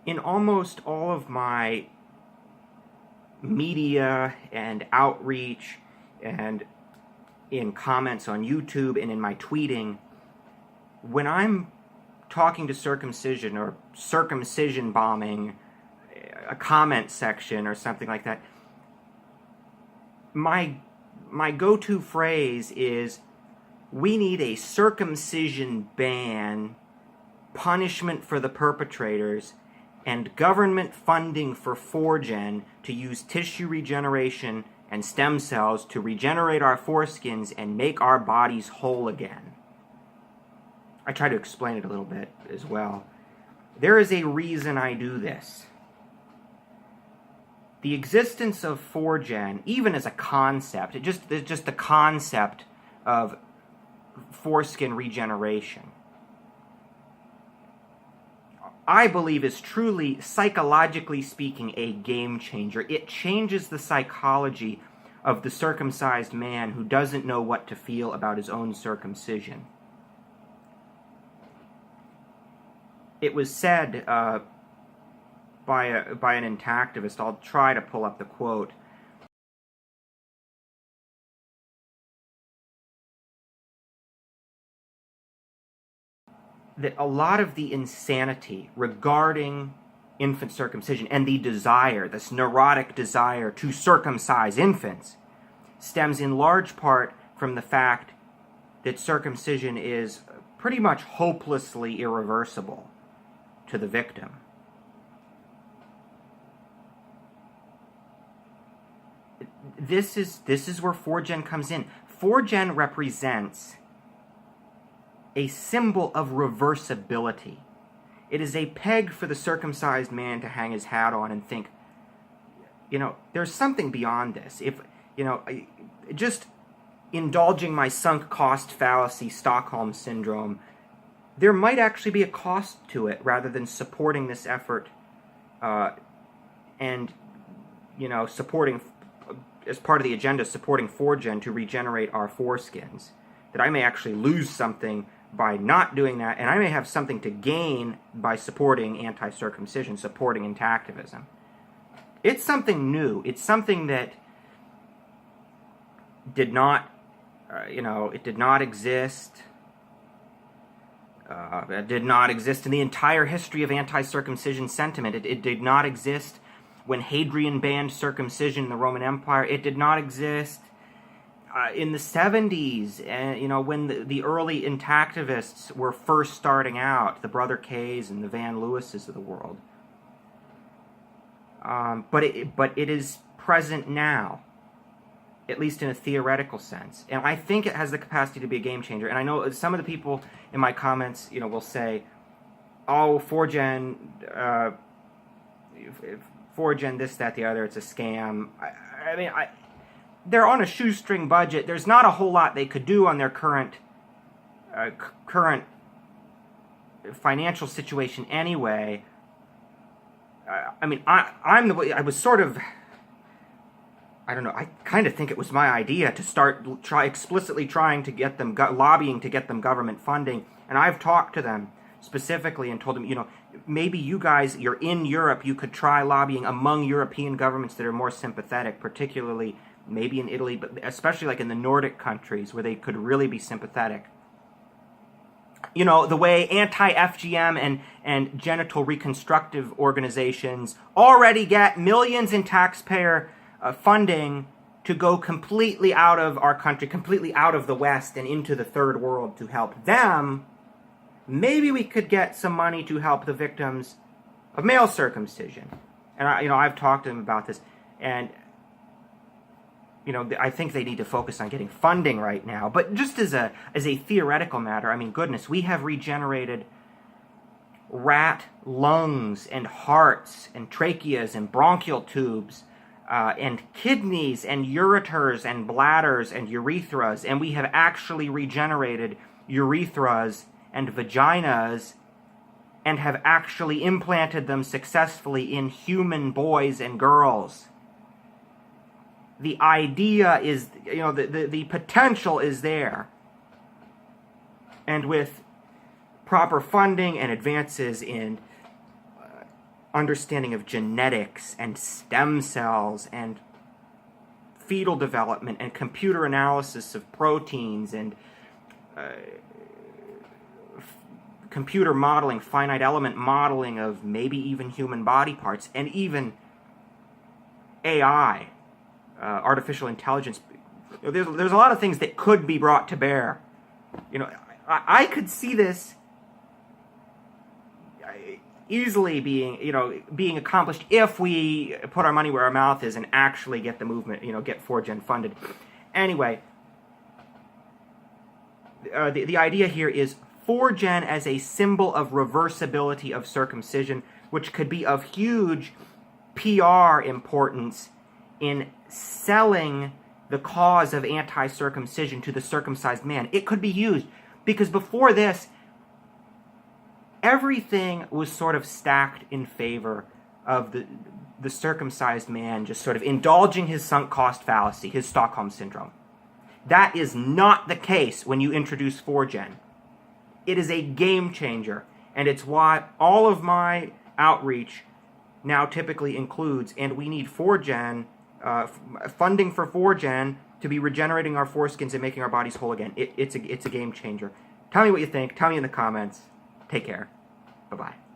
in almost all of my media and outreach and in comments on YouTube and in my tweeting, when I'm talking to circumcision or circumcision bombing a comment section or something like that, my go-to phrase is, we need a circumcision ban, punishment for the perpetrators, and government funding for Foregen to use tissue regeneration and stem cells to regenerate our foreskins and make our bodies whole again. I try to explain it a little bit as well. There is a reason I do this. The existence of Foregen, even as a concept, it's just the concept of foreskin regeneration, I believe is truly, psychologically speaking, a game changer. It changes the psychology of the circumcised man who doesn't know what to feel about his own circumcision. It was said by an intactivist, I'll try to pull up the quote, that a lot of the insanity regarding infant circumcision and the desire, this neurotic desire to circumcise infants, stems in large part from the fact that circumcision is pretty much hopelessly irreversible to the victim. This is where Foregen comes in. Foregen represents a symbol of reversibility. It is a peg for the circumcised man to hang his hat on and think, there's something beyond this. If, just indulging my sunk cost fallacy, Stockholm syndrome, there might actually be a cost to it rather than supporting this effort and, supporting, as part of the agenda, supporting Foregen to regenerate our foreskins. That I may actually lose something by not doing that, and I may have something to gain by supporting anti-circumcision, supporting intactivism. It's something new. It's something that did not, it did not exist. It did not exist in the entire history of anti-circumcision sentiment. It did not exist when Hadrian banned circumcision in the Roman Empire. It did not exist in the 70s, when the early intactivists were first starting out, the Brother Kays and the Van Lewises of the world. But it is present now, at least in a theoretical sense. And I think it has the capacity to be a game changer. And I know some of the people in my comments, will say, oh, Foregen, this, that, the other, it's a scam. They're on a shoestring budget. There's not a whole lot they could do on their current financial situation anyway. I was sort of, I don't know, I kind of think it was my idea to explicitly trying to get them, lobbying to get them government funding. And I've talked to them specifically and told them, maybe you guys, you're in Europe, you could try lobbying among European governments that are more sympathetic, particularly maybe in Italy, but especially like in the Nordic countries where they could really be sympathetic. The way anti-FGM and genital reconstructive organizations already get millions in taxpayer funding to go completely out of our country, completely out of the West and into the third world to help them, maybe we could get some money to help the victims of male circumcision. And I've talked to them about this, and I think they need to focus on getting funding right now. But just as a theoretical matter, goodness, we have regenerated rat lungs and hearts and tracheas and bronchial tubes and kidneys and ureters and bladders and urethras, and we have actually regenerated urethras and vaginas and have actually implanted them successfully in human boys and girls. The idea is, the potential is there. And with proper funding and advances in understanding of genetics and stem cells and fetal development and computer analysis of proteins and computer modeling, finite element modeling of maybe even human body parts, and even AI, artificial intelligence. There's a lot of things that could be brought to bear. I could see this easily being accomplished if we put our money where our mouth is and actually get the movement, get Foregen funded. Anyway, the idea here is Foregen as a symbol of reversibility of circumcision, which could be of huge PR importance in selling the cause of anti-circumcision to the circumcised man. It could be used because before this, everything was sort of stacked in favor of the circumcised man just sort of indulging his sunk cost fallacy, his Stockholm syndrome. That is not the case when you introduce Foregen. It is a game changer, and it's why all of my outreach now typically includes, and we need Foregen, funding for Foregen to be regenerating our foreskins and making our bodies whole again. It's a game changer. Tell me what you think. Tell me in the comments. Take care. Bye-bye.